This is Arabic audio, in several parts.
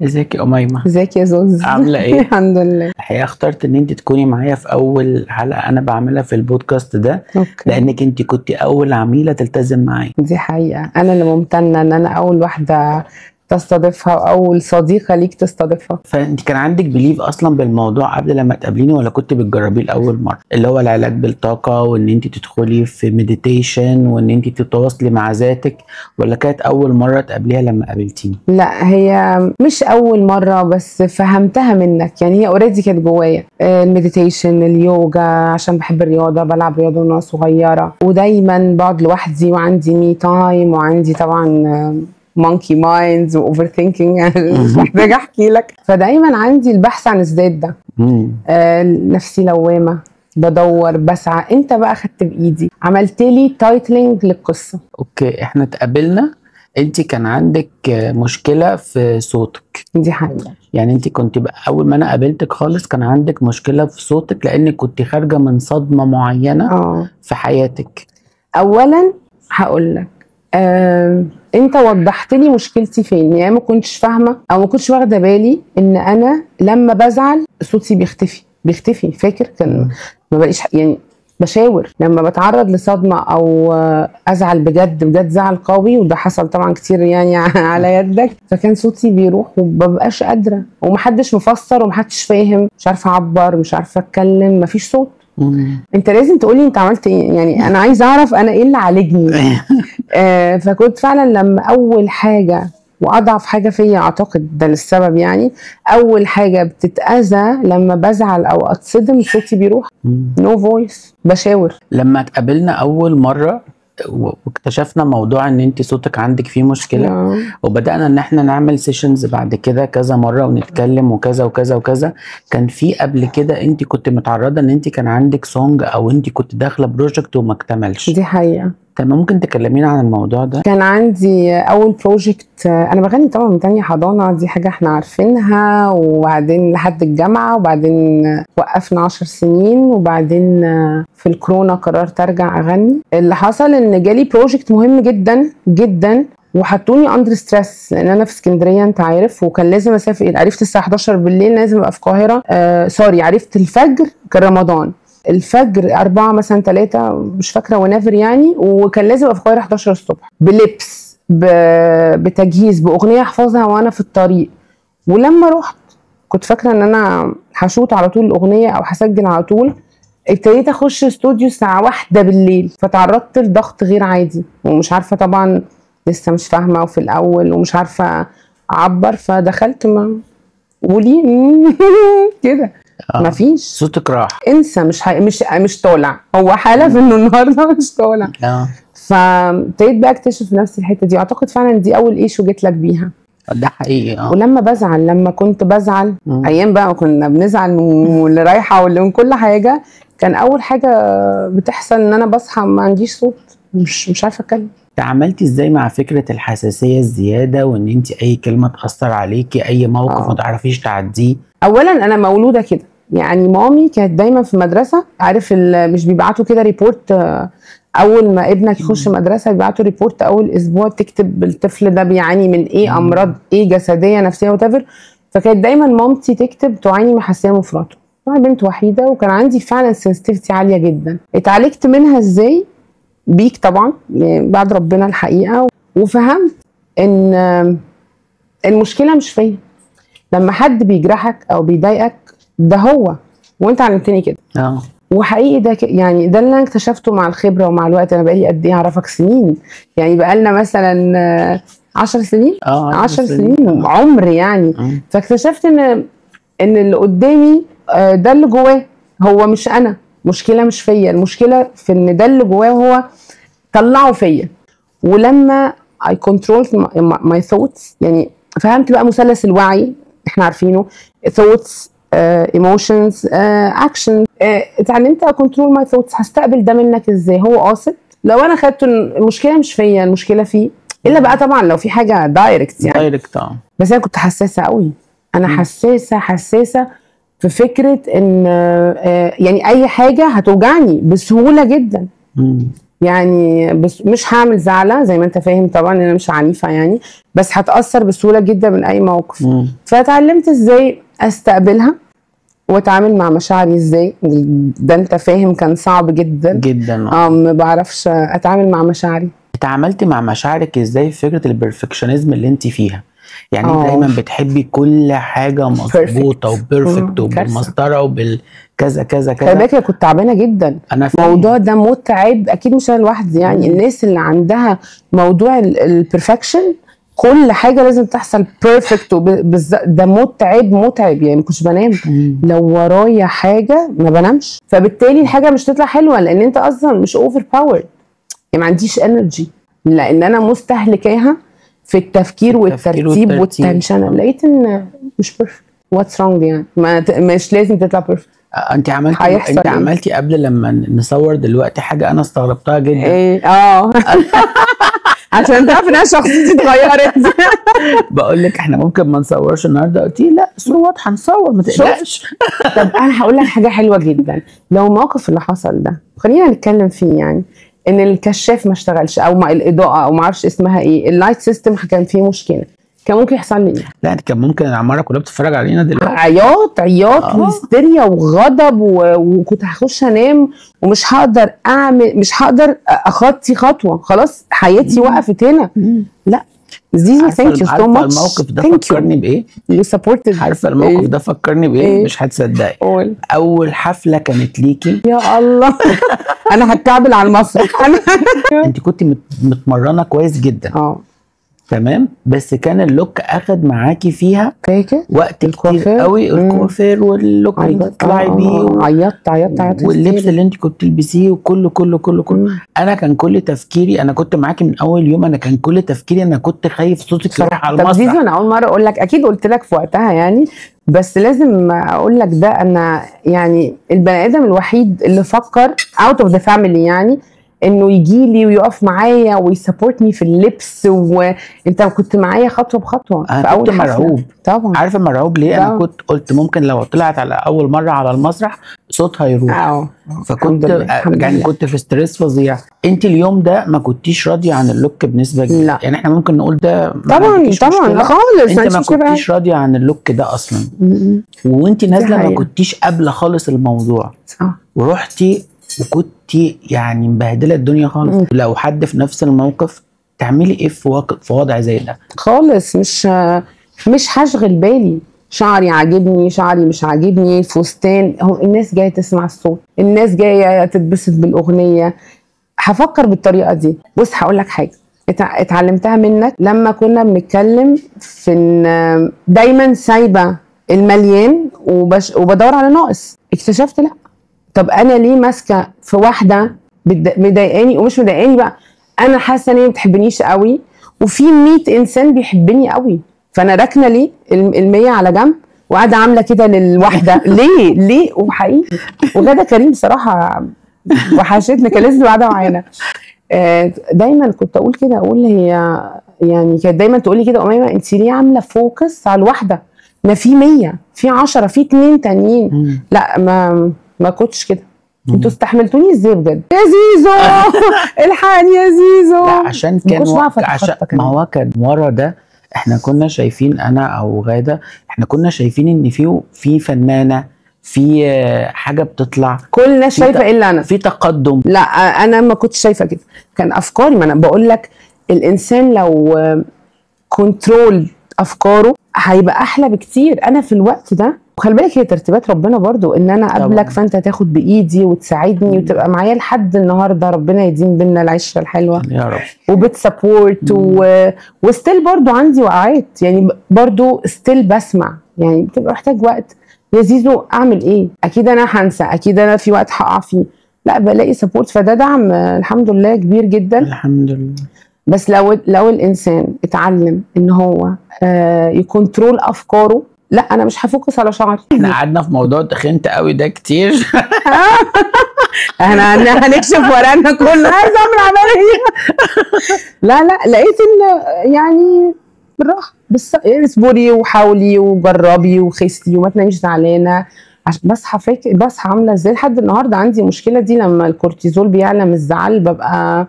ازيك يا أميمة؟ ازيك يا زوز؟ عاملة ايه؟ الحمد لله. الحقيقة اخترت ان انت تكوني معايا في اول حلقة انا بعملها في البودكاست ده، اوكي. لانك انت كنت اول عميلة تلتزم معايا. دي حقيقة، انا اللي ممتنة ان انا اول واحدة تستضيفها واول صديقة ليك تستضيفها. فانت كان عندك بليف اصلا بالموضوع قبل لما تقابليني، ولا كنت بتجربيه لاول مرة؟ اللي هو العلاج بالطاقة، وان انت تدخلي في مديتيشن، وان انت تتواصلي مع ذاتك، ولا كانت اول مرة تقابليها لما قابلتيني؟ لا، هي مش اول مرة بس فهمتها منك، يعني هي اوريدي كانت جوايا. المديتيشن، اليوجا، عشان بحب الرياضة، بلعب رياضة وانا صغيرة، ودايما بقعد لوحدي وعندي مي تايم، وعندي طبعا مونكي مايندز واوفر ثينكينج، مش محتاجه احكي لك. فدايما عندي البحث عن الذات ده. نفسي لوامه، بدور بسعى. انت بقى خدت بايدي، عملت لي تايتلينج للقصه. اوكي، احنا اتقابلنا. انت كان عندك مشكلة في صوتك. دي حقيقه. يعني انت كنت بقى اول ما انا قابلتك خالص كان عندك مشكلة في صوتك، لانك كنت خارجة من صدمة معينة في حياتك. اولا هقول لك، انت وضحت لي مشكلتي فين. يعني ما كنتش فاهمه او ما كنتش واخده بالي ان انا لما بزعل صوتي بيختفي. فاكر كان ما بقيش يعني بشاور لما بتعرض لصدمه او ازعل بجد زعل قوي، وده حصل طبعا كتير يعني على يدك. فكان صوتي بيروح ومبقاش قادره، ومحدش مفسر ومحدش فاهم، مش عارفه اعبر، مش عارفه اتكلم، مفيش صوت. انت لازم تقولي انت عملت ايه، يعني انا عايزه اعرف انا ايه اللي عالجني. فكنت فعلا لما اول حاجه واضعف حاجه فيا، اعتقد ده للسبب، يعني اول حاجه بتتاذى لما بزعل او اتصدم، صوتي بيروح، نو فويس، بشاور. لما اتقابلنا اول مره واكتشفنا موضوع ان انت صوتك عندك فيه مشكله، وبدانا ان احنا نعمل سيشنز بعد كده كذا مره ونتكلم وكذا وكذا وكذا. كان في قبل كده انت كنت متعرضه ان انت كان عندك سونج، او انت كنت داخله بروجكت وما اكتملش. دي حقيقه. تمام، ممكن تكلمينا عن الموضوع ده؟ كان عندي اول بروجكت، انا بغني طبعا من تانية حضانه، دي حاجه احنا عارفينها، وبعدين لحد الجامعه، وبعدين وقفنا 10 سنين، وبعدين في الكورونا قررت ارجع اغني. اللي حصل ان جالي بروجكت مهم جدا وحطوني اندر ستريس، لان انا في اسكندريه انت عارف، وكان لازم اسافر. عرفت الساعه 11 بالليل لازم ابقى في القاهره. عرفت الفجر، كان رمضان الفجر 4 مثلا 3 مش فاكره ونافر يعني، وكان لازم ابقى في القاهره 11 الصبح بلبس، بتجهيز، باغنيه احفظها وانا في الطريق. ولما رحت كنت فاكره ان انا هشوط على طول الاغنيه او هسجل على طول. ابتديت اخش استوديو الساعه 1 بالليل، فتعرضت لضغط غير عادي، ومش عارفه طبعا، لسه مش فاهمه وفي الاول ومش عارفه اعبر. فدخلت قولي كده، مفيش صوتك راح، انسى، مش طالع، هو حاله في انه النهارده مش طالع. فابتديت بقى اكتشف نفسي الحته دي. اعتقد فعلا دي اول ايشو جيت لك بيها. ده حقيقي. ولما بزعل، لما كنت بزعل ايام بقى كنا بنزعل من اللي رايحه واللي من كل حاجه، كان اول حاجه بتحصل ان انا بصحى ما عنديش صوت، مش عارفه اتكلم. تعاملتي ازاي مع فكره الحساسيه الزياده، وان انت اي كلمه تاثر عليكي، اي موقف ما تعرفيش تعديه؟ اولا انا مولوده كده، يعني مامي كانت دايما في المدرسه، عارف مش بيبعتوا كده ريبورت اول ما ابنك يخش مدرسه، بيبعتوا ريبورت اول اسبوع تكتب الطفل ده بيعاني من ايه، امراض ايه، جسديه نفسيه وتفر. فكانت دايما مامتي تكتب تعاني من حساسيه مفرطه. انا بنت وحيده، وكان عندي فعلا سنسيتيفيتي عاليه جدا. اتعالجت منها ازاي؟ بيك طبعا، يعني بعد ربنا الحقيقه. وفهمت ان المشكله مش فيا. لما حد بيجرحك او بيضايقك ده هو، وانت علمتني كده. وحقيقي ده يعني ده اللي انا اكتشفته مع الخبره ومع الوقت. انا بقالي قد ايه اعرفك؟ سنين، يعني بقالنا مثلا 10 سنين. 10 سنين عمر يعني. فاكتشفت ان اللي قدامي ده اللي جواه، هو مش انا. مشكله مش فيا، المشكله في ان ده اللي جواه هو طلعه فيا. ولما I controlled my thoughts، يعني فهمت بقى مثلث الوعي احنا عارفينه، thoughts emotions action. اتعلمت control my thoughts. هستقبل ده منك ازاي؟ هو قاصد. لو انا خدت المشكله مش فيا، المشكله فيه، الا بقى طبعا لو في حاجه دايركت يعني. دايركت. بس انا كنت حساسه قوي. انا حساسه في فكره ان يعني اي حاجه هتوجعني بسهوله جدا. يعني بس مش هعمل زعلة زي ما انت فاهم طبعا، انا مش عنيفة يعني، بس هتأثر بسهولة جدا من اي موقف. فتعلمت ازاي استقبلها واتعامل مع مشاعري ازاي. ده انت فاهم كان صعب جدا جدا. ما بعرفش اتعامل مع مشاعري. اتعاملتي مع مشاعرك ازاي في فكره البرفكشنزم اللي انت فيها؟ يعني انت دايما بتحبي كل حاجه مظبوطه وبيرفكت وبالمسطره وبالكذا كذا كذا. خلي بالك كنت تعبانه جدا. انا فاهم الموضوع ده متعب، اكيد مش انا لوحدي يعني. الناس اللي عندها موضوع البرفكشن كل حاجه لازم تحصل بيرفكت ده متعب يعني. ما كنتش بنام لو ورايا حاجه ما بنامش، فبالتالي الحاجه مش تطلع حلوه لان انت اصلا مش اوفر باور يعني، ما عنديش انرجي لان انا مستهلكاها في التفكير والترتيب والتنشنه. لقيت ان مش بيرفكت. واتس رونج يعني، مش لازم تطلع بيرفكت. انت عملتي قبل لما نصور دلوقتي حاجه انا استغربتها جدا. ايه عشان تعرف ان انا شخصيتي اتغيرت. بقول لك احنا ممكن ما نصورش النهارده، قلت لي لا الصوره واضحه نصور ما تقلقش. طب انا هقول لك حاجه حلوه جدا. لو الموقف اللي حصل ده خلينا نتكلم فيه، يعني ان الكشاف ما اشتغلش او مع الاضاءه او ما اعرفش اسمها ايه، اللايت سيستم كان فيه مشكله، كان ممكن يحصل لي ايه؟ لا كان ممكن العماره كلها بتتفرج علينا دلوقتي. عياط وهستيريا وغضب وكنت هخش انام ومش هقدر اعمل، مش هقدر اخطي خطوه، خلاص حياتي وقفت هنا. لا زيزو ثانك يو سو ماتش. الموقف ده فكرني بايه؟ يو سبورتد. عارفه الموقف ده فكرني بايه؟ مش هتصدقي. اول حفله كانت ليكي يا الله. انا هتكعبل على المسرح. انت كنت متمرنه كويس جدا. تمام، بس كان اللوك اخد معاكي فيها وقت كتير قوي. الكوافير واللوك اللي تطلعي بيه عيطت واللبس اللي انت كنت تلبسيه وكله كله كله كله. انا كان كل تفكيري، انا كنت معاكي من اول يوم، انا كان كل تفكيري انا كنت خايف صوتك يروح على المسرح. طب زيزو انا اول مره اقول لك، اكيد قلت لك في وقتها يعني، بس لازم اقول لك ده انا يعني البني ادم الوحيد اللي فكر اوت اوف ذا فاميلي يعني انه يجي لي ويقف معايا ويسابورتني في اللبس، وانت كنت معايا خطوه بخطوه. انا كنت مرعوب طبعا. عارفه مرعوب ليه؟ انا كنت قلت ممكن لو طلعت على اول مره على المسرح صوتها يروح. فكنت يعني كنت في ستريس فظيع. انت اليوم ده ما كنتيش راضيه عن اللوك بنسبه كبيره؟ لا يعني احنا ممكن نقول ده طبعا خالص. انت ما كنتيش راضيه عن اللوك ده اصلا، وانت نازله ما كنتيش قابله خالص الموضوع. ورحتي وكنت يعني مبهدله الدنيا خالص. لو حد في نفس الموقف تعملي ايه في وضع زي ده؟ خالص مش هشغل بالي. شعري عاجبني، شعري مش عاجبني، فستان، هو الناس جايه تسمع الصوت، الناس جايه تتبسط بالاغنيه، هفكر بالطريقه دي. بص هقول لك حاجه اتعلمتها منك لما كنا بنتكلم في ان دايما سايبه المليان وبدور على ناقص. اكتشفت لا، طب انا ليه ماسكه في واحده مضايقاني ومش مضايقاني بقى، انا حاسه ان هي ما بتحبنيش قوي وفي 100 انسان بيحبني قوي، فانا راكنه ليه ال100 على جنب وقاعده عامله كده للواحده. ليه وحقيقي. وغاده كريم بصراحه وحشتنا، كان لسه قاعده معانا. دايما كنت اقول كده، اقول هي يعني كانت دايما تقول لي كده اميمه انت ليه عامله فوكس على الواحده؟ ما في 100، في 10، في 2 تانيين. لا ما كنتش كده. انتوا استحملتوني ازاي بجد يا زيزو؟ الحقني يا زيزو. لا عشان ما هو كان ورا ده احنا كنا شايفين، انا او غاده احنا كنا شايفين ان في فنانه، في حاجه بتطلع، كل الناس شايفه الا انا، في تقدم. لا انا ما كنتش شايفه كده، كان افكاري. ما انا بقول لك الانسان لو كنترول افكاره هيبقى احلى بكتير. انا في الوقت ده، وخلي بالك هي ترتيبات ربنا برضو، ان انا اقابلك فانت تاخد بايدي وتساعدني وتبقى معايا لحد النهارده، ربنا يديم بينا العشره الحلوه يا رب، وبتسبورت وستيل برضو عندي وقعات يعني، برضو ستيل بسمع يعني، بتبقى محتاج وقت. يا زيزو اعمل ايه؟ اكيد انا هنسى، اكيد انا في وقت هقع فيه، لا بلاقي سبورت. فده دعم الحمد لله كبير جدا الحمد لله. بس لو الانسان اتعلم ان هو يكنترول افكاره، لا انا مش هفوكس على شعري. احنا قعدنا في موضوع تخنت قوي ده كتير. احنا هنكشف ورقنا كله، عايزه اعمل عمليه. لا لقيت ان يعني بالراحه، بس اصبري وحاولي وجربي وخستي وما تناميش زعلانه بصحى عامله ازاي لحد النهارده. عندي مشكله دي، لما الكورتيزول بيعلى من الزعل ببقى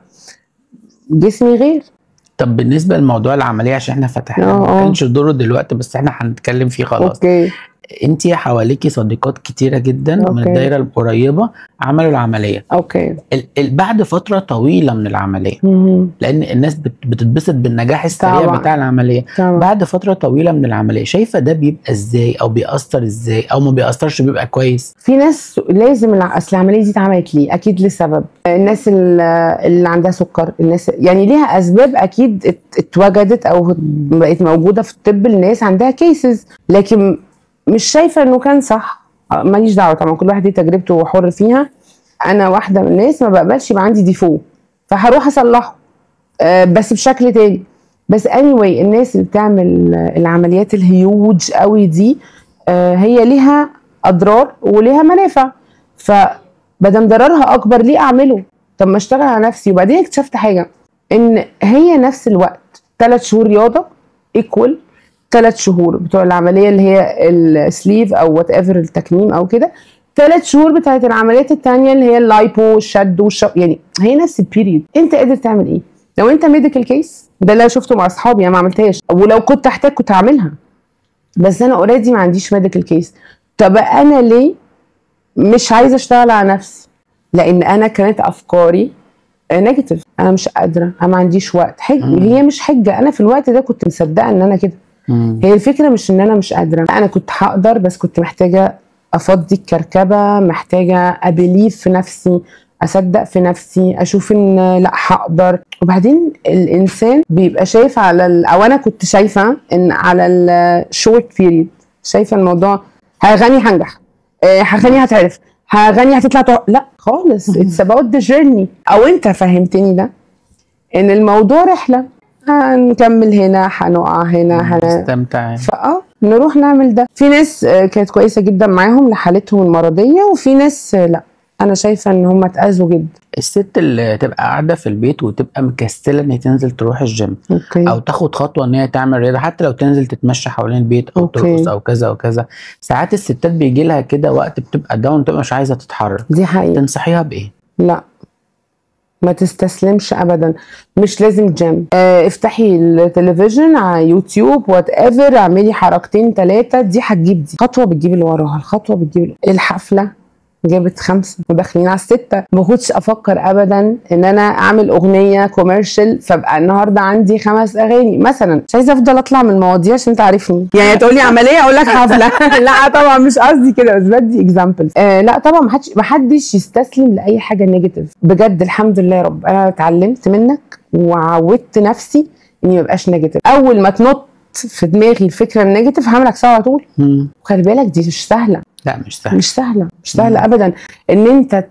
جسمي غير. طب بالنسبه لموضوع العمليه، عشان احنا فتحناه ما كانش دوره دلوقتي بس احنا هنتكلم فيه خلاص. اوكي. انت حواليكي صديقات كتيره جدا من الدايره القريبه عملوا العمليه. اوكي. بعد فتره طويله من العمليه، لان الناس بتتبسط بالنجاح السريع طبعا بتاع العمليه طبعا. بعد فتره طويله من العمليه شايفه ده بيبقى ازاي او بيأثر ازاي او ما بيأثرش بيبقى كويس؟ في ناس لازم اصل العمليه دي اتعملت ليه اكيد لسبب. الناس اللي عندها سكر، الناس يعني ليها اسباب اكيد اتوجدت او بقت موجوده في الطب. الناس عندها كيسز، لكن مش شايفه انه كان صح. ماليش دعوه طبعا، كل واحد ليه تجربته وحر فيها. انا واحده من الناس ما بقبلش يبقى عندي ديفو، فهروح اصلحه بس بشكل تاني. بس anyway الناس اللي بتعمل العمليات الهيوج قوي دي هي ليها اضرار وليها منافع، فبدل ضررها اكبر ليه اعمله؟ طب ما اشتغل على نفسي. وبعدين اكتشفت حاجه، ان هي نفس الوقت 3 شهور رياضه ايكوال 3 شهور بتوع العمليه اللي هي السليف او وات ايفر التكميم او كده، 3 شهور بتاعت العمليات التانية اللي هي اللايبو والشد يعني هي نفس البيريد. انت قادر تعمل ايه؟ لو انت ميديكال كيس، ده اللي انا شفته مع اصحابي، انا ما عملتهاش، ولو كنت احتاج كنت هعملها، بس انا اوريدي ما عنديش ميديكال كيس. طب انا ليه مش عايزه اشتغل على نفسي؟ لان انا كانت افكاري نيجاتيف، انا مش قادره، انا ما عنديش وقت. هي مش حجه، انا في الوقت ده كنت مصدقه ان انا كده. هي الفكره مش ان انا مش قادره، انا كنت هقدر، بس كنت محتاجه افضي الكركبه، محتاجه ابليف في نفسي، اصدق في نفسي، اشوف ان لا هقدر. وبعدين الانسان بيبقى شايف على او انا كنت شايفه ان على الشورت بيريد، شايفه الموضوع هغني هنجح، هغني هتعرف، هغني هتطلع لا خالص. اتس اباوت ذا جيرني. او انت فهمتني ده، ان الموضوع رحله، هنكمل هنا، هنقع هنا، هنستمتع، نروح نعمل ده. في ناس كانت كويسه جدا معاهم لحالتهم المرضيه، وفي ناس لا، انا شايفه ان هم اتاذوا جدا. الست اللي تبقى قاعده في البيت وتبقى مكسله ان هي تنزل تروح الجيم، او تاخد خطوه ان هي تعمل رياضه، حتى لو تنزل تتمشى حوالين البيت او ترقص او كذا وكذا. ساعات الستات بيجي لها كده وقت بتبقى داون، بتبقى مش عايزه تتحرك. دي حقيقه. تنصحيها بايه؟ لا، ما تستسلمش ابدا. مش لازم جيم، افتحي التلفزيون على يوتيوب وات ايفر، اعملي حركتين 3، دي هتجيب دي خطوه بتجيب اللي وراها، الخطوه بتجيب الحفله جابت 5 وداخلين على 6. ما كنتش افكر ابدا ان انا اعمل اغنيه كوميرشال فابقى النهارده عندي 5 اغاني مثلا. مش عايزه افضل اطلع من المواضيع عشان انت عارفني، يعني تقول لي عمليه اقول لك حفله لا طبعا مش قصدي كده، بس بدي اكزامبلز. لا طبعا ما حدش يستسلم لاي حاجه نيجاتيف. بجد الحمد لله يا رب انا اتعلمت منك وعودت نفسي اني ما ابقاش نيجاتيف. اول ما تنط في دماغي الفكره النيجاتيف هعمل عكسها على طول. وخلي بالك دي مش سهله. لا مش سهله، مش سهله ابدا ان انت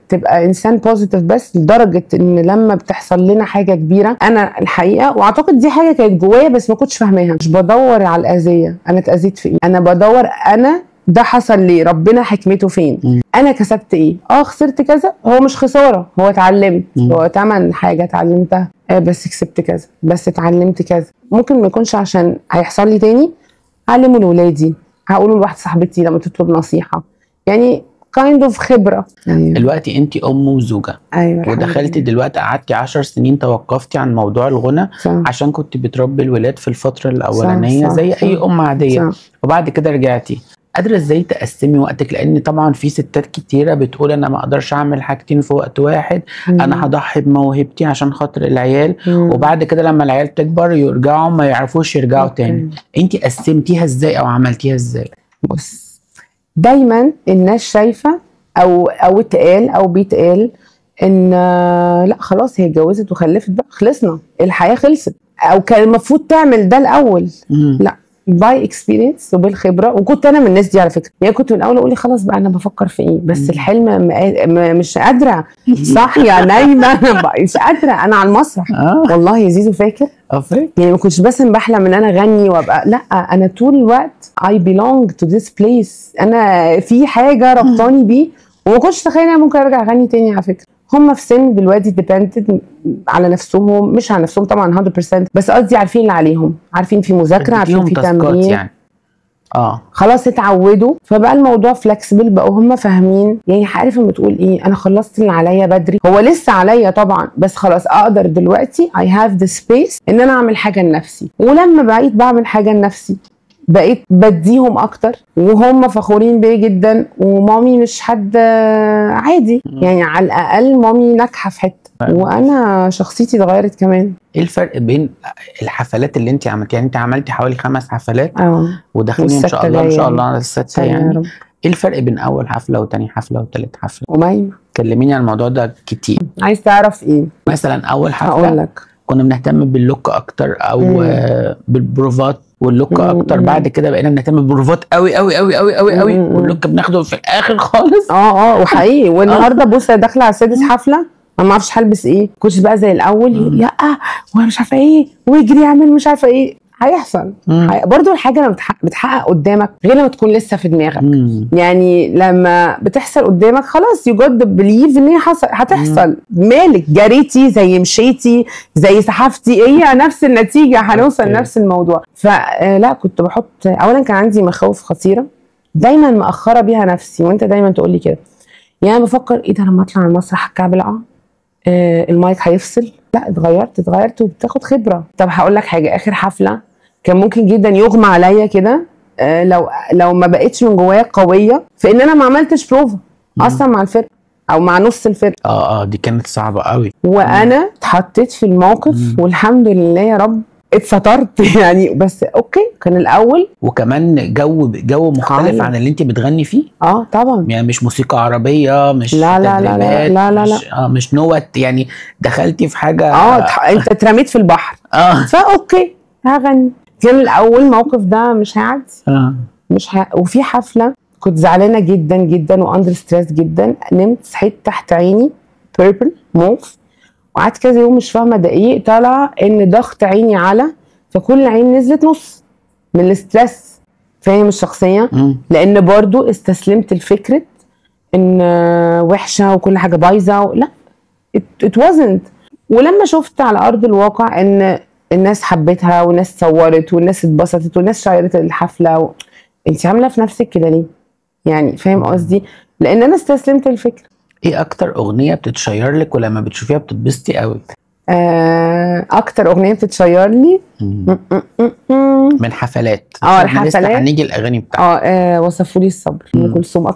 تبقى انسان بوزيتيف، بس لدرجه ان لما بتحصل لنا حاجه كبيره، انا الحقيقه واعتقد دي حاجه كانت جوايا بس ما كنتش فاهماها، مش بدور على الاذيه انا اتاذيت في ايه، انا بدور انا ده حصل ليه، ربنا حكمته فين، انا كسبت ايه، خسرت كذا، هو مش خساره، هو اتعلمت، هو تمن حاجه اتعلمتها، بس كسبت كذا، بس اتعلمت كذا. ممكن ما يكونش عشان هيحصل لي تاني، اعلمه لاولادي، هقوله لواحده صاحبتي لما تطلب نصيحه، يعني كايند اوف خبره. دلوقتي انت ام وزوجه. ايوه. ودخلتي دلوقتي قعدتي 10 سنين توقفتي عن موضوع الغنى عشان كنت بتربي الولاد في الفتره الاولانيه زي اي ام عاديه. وبعد كده رجعتي. قادره ازاي تقسمي وقتك؟ لان طبعا في ستات كتيره بتقول انا ما اقدرش اعمل حاجتين في وقت واحد، انا هضحي بموهبتي عشان خاطر العيال، وبعد كده لما العيال تكبر يرجعوا ما يعرفوش يرجعوا تاني. انت قسمتيها ازاي او عملتيها ازاي؟ بص، دايما الناس شايفه او اتقال او بيتقال ان لا خلاص هي اتجوزت وخلفت بقى خلصنا، الحياه خلصت، او كان المفروض تعمل ده الاول. لا، باي اكسبيرينس وبالخبره. وكنت انا من الناس دي على فكره، يعني كنت من الاول اقول خلاص بقى انا بفكر في ايه، بس الحلم مش قادره، صاحيه نايمه مش قادره، انا على المسرح. والله يا زيزو فاكر يعني ما كنتش بس بحلم ان انا اغني وابقى، لا انا طول الوقت I belong to this place، انا في حاجه ربطاني بيه، وما كنتش اتخيل انا ممكن ارجع اغني تاني. على فكره هم في سن دلوقتي ديبندنت على نفسهم، مش على نفسهم طبعا 100%، بس قصدي عارفين اللي عليهم، عارفين في مذاكره، عارفين في تمرين يعني. خلاص اتعودوا، فبقى الموضوع فلكسبل، بقوا هم فاهمين. يعني عارف لما تقول ايه، انا خلصت اللي عليا بدري، هو لسه عليا طبعا، بس خلاص اقدر دلوقتي I have the space ان انا اعمل حاجه لنفسي. ولما بقيت بعمل حاجه لنفسي بقيت بديهم اكتر، وهم فخورين بيا جدا. ومامي مش حد عادي يعني، على الاقل مامي ناجحه في حته، وانا شخصيتي اتغيرت كمان. ايه الفرق بين الحفلات اللي انت عملتي؟ يعني انت عملتي حوالي 5 حفلات وداخلين ان شاء الله ان شاء الله على السادسه يعني. ايه الفرق بين اول حفله وتاني حفله وتالت حفله؟ أميمة كلميني عن الموضوع ده كتير. عايز تعرف ايه؟ مثلا اول حفله هقول لك كنا بنهتم باللوك اكتر او بالبروفات واللوك اكتر. بعد كده بقينا بنهتم بالبروفات قوي قوي قوي قوي قوي قوي، واللوك بناخده في الاخر خالص. وحقيقي. والنهارده بص داخله على السادس حفله، انا ما اعرفش هلبس ايه. كنتش بقى زي الاول يقول لا وانا مش عارفه ايه ويجري يعمل مش عارفه ايه. هيحصل برضو الحاجه لما بتحقق قدامك غير لما تكون لسه في دماغك. يعني لما بتحصل قدامك خلاص يو جود بليف ان هي هتحصل. مالك جريتي زي مشيتي زي سحفتي، هي نفس النتيجه، هنوصل نفس الموضوع. فلا كنت بحط اولا، كان عندي مخاوف خطيره دايما مأخره بيها نفسي، وانت دايما تقول لي كده. يعني بفكر ايه ده لما اطلع على المسرح الكعب المايك هيفصل. لا اتغيرت وبتاخد خبره. طب هقول لك حاجه، اخر حفله كان ممكن جدا يغمى عليا كده لو ما بقتش من جوايا قويه في ان انا ما عملتش بروفا اصلا مع الفرقه او مع نص الفرقه. دي كانت صعبه قوي. وانا اتحطيت في الموقف والحمد لله يا رب اتسترت يعني. بس اوكي كان الاول، وكمان جو مختلف عن اللي انت بتغني فيه. طبعا يعني مش موسيقى عربيه، مش لا لا لا لا لا لا, لا. مش نوت يعني، دخلتي في حاجه انت اترميت في البحر. فاوكي هغني. كان الاول الموقف ده مش هيعدي. وفي حفله كنت زعلانه جدا جدا واندر ستريس جدا. نمت صحيت تحت عيني بيربل موف، وقعدت كذا يوم مش فاهمه دقيق. طلع ان ضغط عيني على، فكل عين نزلت نص من الاسترس. فاهم الشخصيه؟ لان برضو استسلمت لفكره ان وحشه وكل حاجه بايظه. لا it wasn't. ولما شفت على ارض الواقع ان الناس حبتها والناس صورت والناس اتبسطت والناس شيرت الحفله انت عامله في نفسك كده ليه؟ يعني فاهم قصدي؟ لان انا استسلمت الفكره. ايه اكتر اغنيه بتتشير لك ولما بتشوفيها بتتبسطي قوي؟ اكتر اغنيه بتتشير لي من حفلات. الحفلات هنيجي الاغاني بتاعتك. وصفوا لي الصبر ام كلثوم.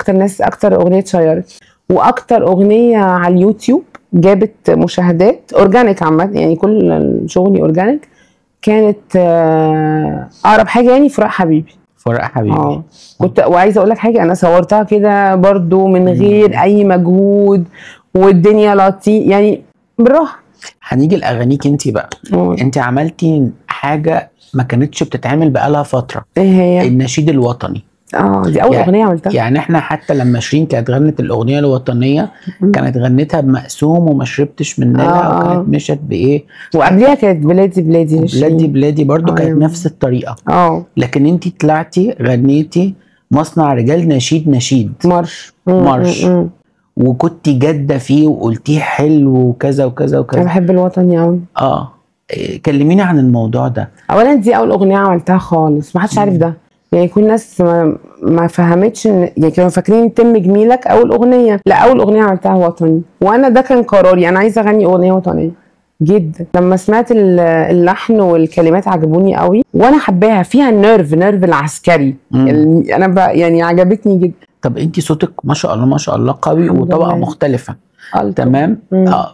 اكتر اغنيه اتشيرت. واكتر اغنيه على اليوتيوب جابت مشاهدات اورجانيك عامه، يعني كل شغلي اورجانيك، كانت اقرب حاجه يعني فراق حبيبي. كنت وعايزه اقول لك حاجه، انا صورتها كده برضو من غير اي مجهود والدنيا لطيفه يعني بالراحه. هنيجي لاغانيك انت بقى. انت عملتي حاجه ما كانتش بتتعمل بقالها فتره. ايه هي؟ النشيد الوطني. دي اول اغنيه عملتها. يعني احنا حتى لما شيرين كانت غنت الاغنيه الوطنيه كانت غنتها بمقسوم وما شربتش من نيلها وكانت مشت بايه. وقبليها كانت بلادي بلادي برضو كانت نفس الطريقه. لكن انت طلعتي غنيتي مصنع رجال نشيد مارش وكنتي جاده فيه وقلتيه حلو وكذا وكذا وكذا. انا بحب الوطني قوي. كلميني عن الموضوع ده. اولا دي اول اغنيه عملتها خالص، ما حدش عارف ده. يعني كل الناس ما فهمتش يعني كانوا فاكرين تم جميلك اول اغنيه. لا، اول اغنيه عملتها وطني، وانا ده كان قراري، انا عايزه اغني اغنيه وطنيه جدا. لما سمعت اللحن والكلمات عجبوني قوي، وانا حباها فيها النيرف العسكري. انا يعني عجبتني جدا. طب انت صوتك ما شاء الله ما شاء الله قوي وطبقه مختلفه. تمام.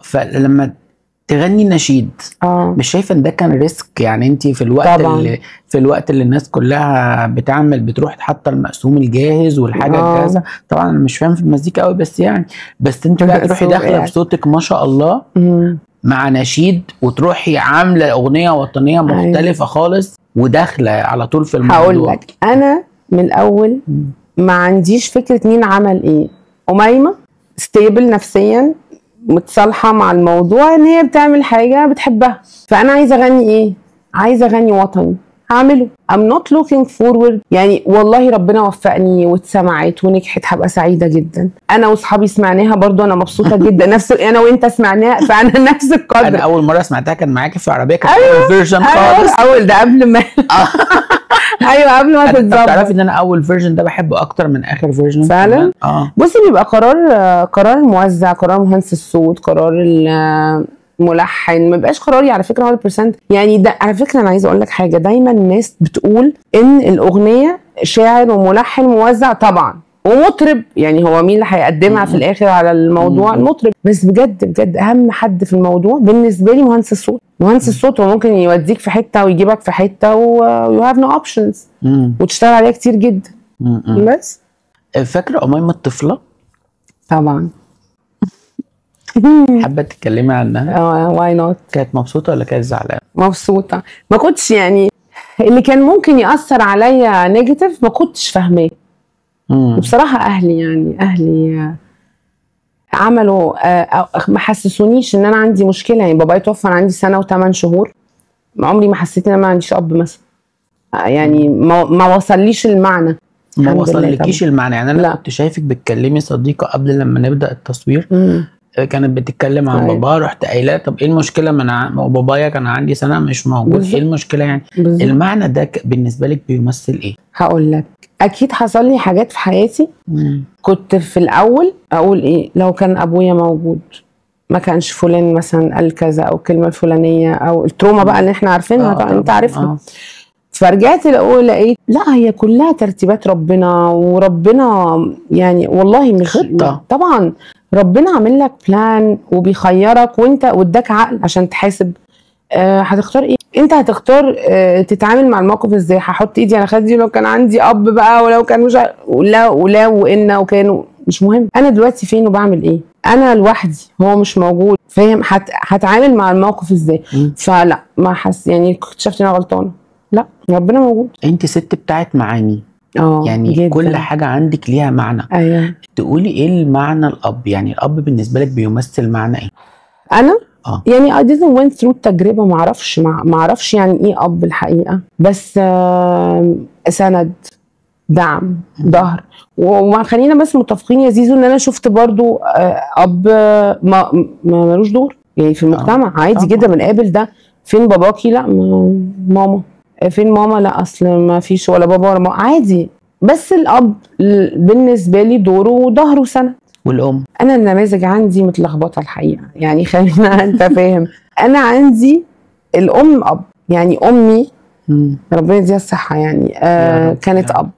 فلما تغني نشيد مش شايفه ان ده كان ريسك؟ يعني انت في الوقت اللي الناس كلها بتروح حاطه المقسوم الجاهز والحاجه الجاهزه. طبعا انا مش فاهم في المزيكا قوي، بس انت بقى تروحي داخله بصوتك ما شاء الله مع نشيد وتروحي عامله اغنيه وطنيه مختلفه خالص وداخله على طول في الموضوع. هقول لك انا من الاول ما عنديش فكره مين عمل ايه. أميمة ستيبل نفسيا، متصالحه مع الموضوع ان هي بتعمل حاجه بتحبها. فانا عايزه اغني ايه؟ عايزه اغني وطني، هعمله. I'm not looking forward. يعني والله ربنا وفقني واتسمعت ونجحت، هبقى سعيده جدا. انا واصحابي سمعناها برضو، انا مبسوطه جدا. نفس انا وانت سمعناها، فانا نفس القدر. انا اول مره سمعتها كان معاكي في عربيه، كانت اول فيرجن خالص. اول ده قبل ما ايوه قبل ما تتظبط. تعرفي ان انا اول فيرجن ده بحبه اكتر من اخر فيرجن فعلا. بصي بيبقى قرار الموزع، قرار مهندس الصوت، قرار الملحن، ما بيبقاش قراري على فكره 100%. يعني ده على فكره انا عايزه اقول لك حاجه، دايما الناس بتقول ان الاغنيه شاعر وملحن وموزع طبعا ومطرب، يعني هو مين اللي هيقدمها في الاخر على الموضوع؟ المطرب. بس بجد بجد اهم حد في الموضوع بالنسبه لي مهندس الصوت. مهندس الصوت هو ممكن يوديك في حته ويجيبك في حته ويو هاف نو اوبشنز وتشتغل عليها كتير جدا. بس فاكره أميمة الطفله؟ طبعا. حابه تتكلمي عنها؟ واي نوت. كانت مبسوطه ولا كانت زعلانه؟ مبسوطه. ما كنتش يعني اللي كان ممكن ياثر عليا نيجاتيف ما كنتش فاهماه. وبصراحه اهلي عملوا ما حسسونيش ان انا عندي مشكله. يعني بابايا توفى انا عندي 1 سنة و8 شهور، عمري ما حسيت ان انا ما عنديش اب مثلا. يعني ما وصليش المعنى. ما وصلكيش المعنى. يعني انا كنت شايفك بتكلمي صديقه قبل لما نبدا التصوير، كانت بتتكلم عن بابا، رحت قايله طب ايه المشكله؟ ما انا بابايا كان عندي سنه مش موجود، ايه المشكله يعني؟ المعنى ده بالنسبه لك بيمثل ايه؟ هقول لك، اكيد حصل لي حاجات في حياتي كنت في الاول اقول ايه لو كان ابويا موجود ما كانش فلان مثلا قال كذا او الكلمه الفلانيه او التروما بقى اللي احنا عارفينها طبعا انت عارفها. فرجعت الاول لقيت لا هي كلها ترتيبات ربنا، وربنا يعني والله مش خطة. طبعا ربنا عامل لك بلان وبيخيرك وانت وداك عقل عشان تحاسب. هتختار ايه؟ انت هتختار تتعامل مع الموقف ازاي. هحط ايدي على خدي لو كان عندي اب بقى، ولو كان مش ولا وان وكانوا مش مهم. انا دلوقتي فين وبعمل ايه؟ انا لوحدي هو مش موجود، فاهم؟ هتعامل مع الموقف ازاي؟ فلا ما يعني اكتشفت ان انا غلطانه. لا ربنا موجود. انت ست بتاعت معاني. يعني جداً. كل حاجه عندك ليها معنى. ايوه. تقولي ايه المعنى الاب؟ يعني الاب بالنسبه لك بيمثل معنى ايه؟ انا يعني I didn't went through التجربه، ما اعرفش يعني ايه اب الحقيقه، بس سند، دعم، ظهر. وما خلينا بس متفقين يا زيزو ان انا شفت برضو اب ما ملوش دور يعني في المجتمع. عادي جدا بنقابل ده. فين باباكي؟ لا ماما. فين ماما؟ لا اصل ما فيش ولا بابا ولا ماما. عادي. بس الاب بالنسبه لي دوره ظهر وسند. والام؟ انا النماذج عندي متلخبطه الحقيقه، يعني خلينا انت فاهم. انا عندي الام اب، يعني امي ربنا يديها الصحه يعني كانت اب.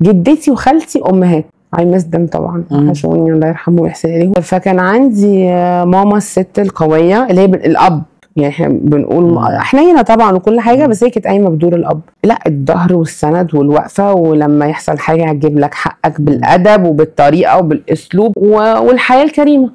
جدتي وخالتي امهات. I miss them طبعا، وحشوني الله يرحمه ويحسن اليهم. فكان عندي ماما الست القويه اللي هي الاب، يعني احنا بنقول حنينه طبعا وكل حاجه، بس هي كانت قايمه بدور الاب. لا الظهر والسند والوقفه، ولما يحصل حاجه هتجيب لك حقك بالادب وبالطريقه وبالاسلوب والحياه الكريمه.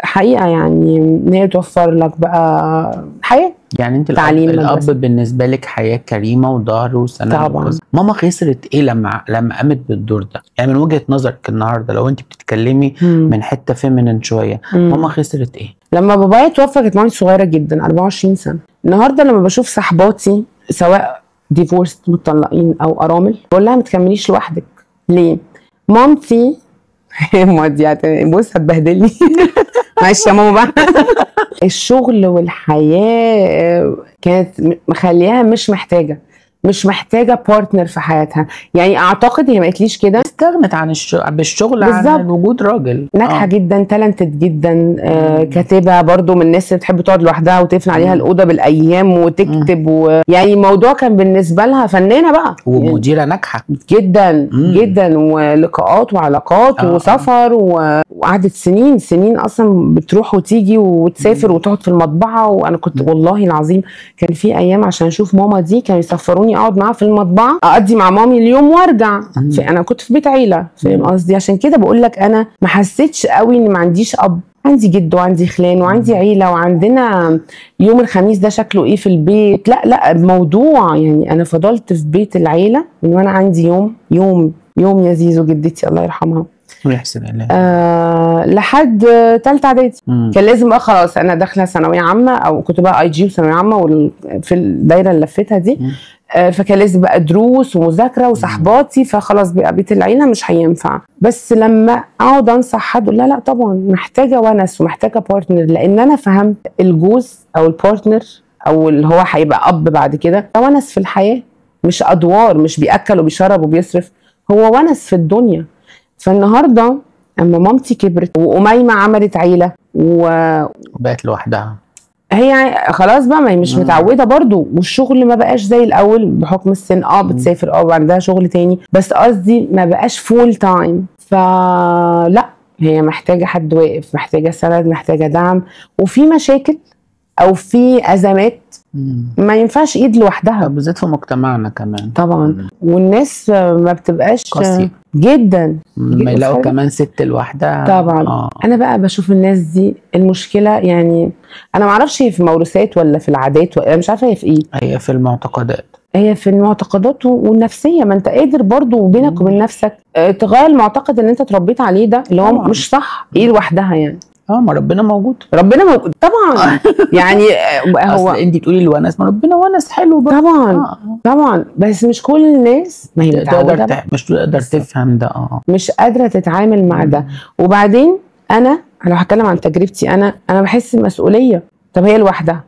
حقيقه يعني ان هي توفر لك بقى حياه. يعني انت الاب بالنسبه لك حياه كريمه وظهر وسند طبعا. ماما خسرت ايه لما قامت بالدور ده؟ يعني من وجهه نظرك النهارده لو انت بتتكلمي من حته فيمينين شويه، ماما خسرت ايه؟ لما بابايا توفى كانت مامتي صغيره جدا 24 سنه. النهارده لما بشوف صحباتي سواء ديفورست مطلقين او ارامل بقول لها ما تكمليش لوحدك. ليه؟ مامتي مودياتي بص هتبهدلني معلش يا ماما بقى. الشغل والحياه كانت مخليها مش محتاجه بارتنر في حياتها. يعني اعتقد هي ما قالتليش كده، استغنت عن بالشغل عن وجود راجل. ناجحه جدا، تالنتد جدا، كاتبه برضو من الناس اللي بتحب تقعد لوحدها وتقفل عليها الاوضه بالايام وتكتب يعني الموضوع كان بالنسبه لها فنانه بقى، ومديره ناجحه جدا جدا، ولقاءات وعلاقات وسفر وقعدت سنين اصلا بتروح وتيجي وتسافر وتقعد في المطبعه. وانا كنت والله العظيم كان في ايام عشان اشوف ماما دي كانوا يسفروني اقعد معاها في المطبعه، اقضي مع مامي اليوم وارجع. انا كنت في بيت عيله، فاهم قصدي؟ عشان كده بقول لك انا ما حسيتش قوي ان ما عنديش اب. عندي جد وعندي خلان وعندي عيله، وعندنا يوم الخميس ده شكله ايه في البيت. لا الموضوع يعني انا فضلت في بيت العيله من وانا عندي يوم يا زيزو جدتي الله يرحمها ويحسن الله لحد ثالثه اعدادي. كان لازم بقى خلاص انا داخله ثانويه عامه، او كنت بقى اي جي وثانويه عامه في الدايره اللي لفتها دي. فكان لازم بقى دروس ومذاكره وصحباتي، فخلاص بقى بيت العيله مش هينفع. بس لما اقعد انصح حد لا طبعا محتاجه ونس ومحتاجه بارتنر، لان انا فهمت الجوز او البارتنر او اللي هو هيبقى اب بعد كده ونس في الحياه. مش ادوار، مش بياكل وبيشرب وبيصرف، هو ونس في الدنيا. فالنهارده اما مامتي كبرت وأميمة عملت عيله وبقت لوحدها، هي خلاص بقى ما هي مش متعوده برضو، والشغل ما بقاش زي الاول بحكم السن. بتسافر وعندها شغل تاني، بس قصدي ما بقاش فول تايم. فلا، هي محتاجه حد واقف، محتاجه سند، محتاجه دعم. وفي مشاكل او في ازمات ما ينفعش ايد لوحدها، بالذات في مجتمعنا كمان طبعا. والناس ما بتبقاش قاسية جدا لما يلاقوا كمان ست لوحدها طبعا. انا بقى بشوف الناس دي المشكله، يعني انا ما اعرفش هي في موروثات ولا في العادات، ولا مش عارفه هي في ايه. هي في المعتقدات، هي في المعتقدات والنفسيه. ما انت قادر برضو بينك وبين نفسك تغير المعتقد اللي انت اتربيت عليه ده، اللي هو طبعا مش صح، ايه لوحدها يعني. ما ربنا موجود، ربنا موجود طبعا. يعني هو انت بتقولي الونس، ما ربنا ونس حلو برضه طبعا. طبعا، بس مش كل الناس ما هي متعوده، مش تقدر تفهم ده، مش قادره تتعامل مع ده. وبعدين انا لو هتكلم عن تجربتي، انا بحس المسؤوليه. طب هي لوحدها،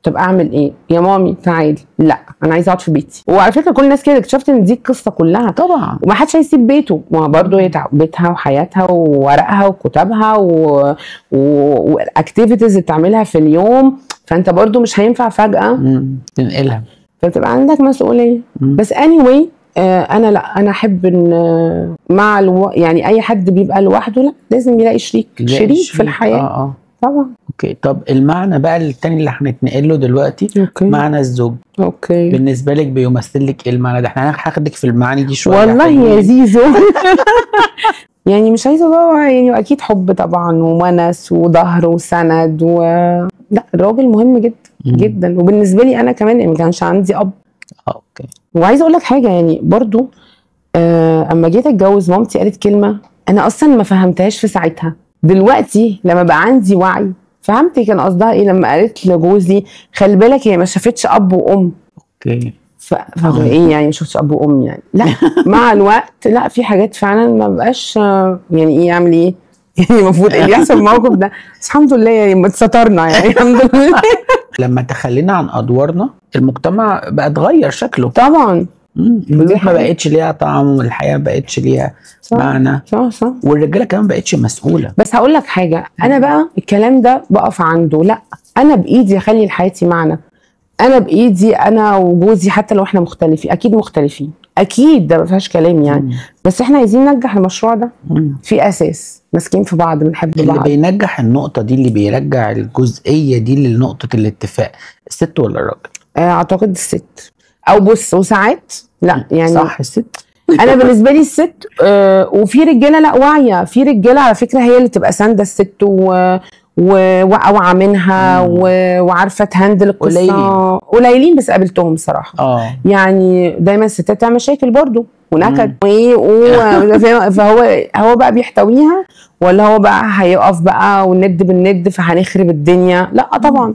طب اعمل ايه يا مامي؟ تعالي. لا، انا عايزه اقعد في بيتي. وعلى فكره كل الناس كده، اكتشفت ان دي القصه كلها طبعا، وما حدش هيسيب بيته. ما برضه هي بيتها وحياتها وورقها وكتابها والاكتيفيتيز اللي بتعملها في اليوم، فانت برضه مش هينفع فجاه تنقلها، فتبقى عندك مسؤوليه. بس anyway انا لا، انا احب ان مع يعني اي حد بيبقى لوحده لا، لازم يلاقي شريك في الحياه. طبعا. اوكي، طب المعنى بقى التاني اللي هنتنقل له دلوقتي، معنى الزوج. بالنسبه لك بيمثل لك ايه المعنى ده؟ احنا هاخدك في المعاني دي شويه والله يا زيزو. يعني مش عايزه بقى، يعني اكيد حب طبعا وونس وظهر وسند لا، الراجل مهم جدا جدا. وبالنسبه لي انا كمان ما كانش عندي اب. اوكي. وعايزه اقول لك حاجه، يعني برضو اما جيت اتجوز مامتي قالت كلمه انا اصلا ما فهمتهاش في ساعتها. دلوقتي لما بقى عندي وعي فهمت كان قصدها ايه لما قالت لجوزي خلي بالك هي ما شافتش اب وام. اوكي. ايه يعني ما شفتش اب وام يعني؟ لا. مع الوقت لا، في حاجات فعلا ما بقاش يعني ايه اعمل ايه يعني المفروض ايه اللي يحصل في الموقف ده. بس الحمد لله يعني اتسترنا يعني الحمد لله. لما تخلينا عن ادوارنا المجتمع بقى اتغير شكله طبعا. البيوت ما بقتش ليها طعم، والحياه ما بقتش ليها معنى. صح. والرجاله كمان ما بقتش مسؤوله. بس هقول لك حاجه، انا بقى الكلام ده بقف عنده. لا، انا بايدي اخلي لحياتي معنى. انا بايدي انا وجوزي، حتى لو احنا مختلفين، اكيد مختلفين اكيد، ده ما فيهاش كلام يعني. بس احنا عايزين ننجح المشروع ده في اساس ماسكين في بعض، بنحب بعض. اللي بينجح النقطه دي، اللي بيرجع الجزئيه دي لنقطه الاتفاق، الست ولا الراجل؟ اعتقد الست. او بص، وساعات لا يعني صح الست. انا بالنسبه لي الست. وفي رجاله لا واعيه، في رجاله على فكره هي اللي تبقى سانده الست واوعى منها وعارفه تهندل القصه. قليلين بس قابلتهم صراحه. يعني دايما الستات تعمل مشاكل برضو ونكد فهو بقى بيحتويها، ولا هو بقى هيقف بقى والند بالند فهنخرب الدنيا؟ لا طبعا.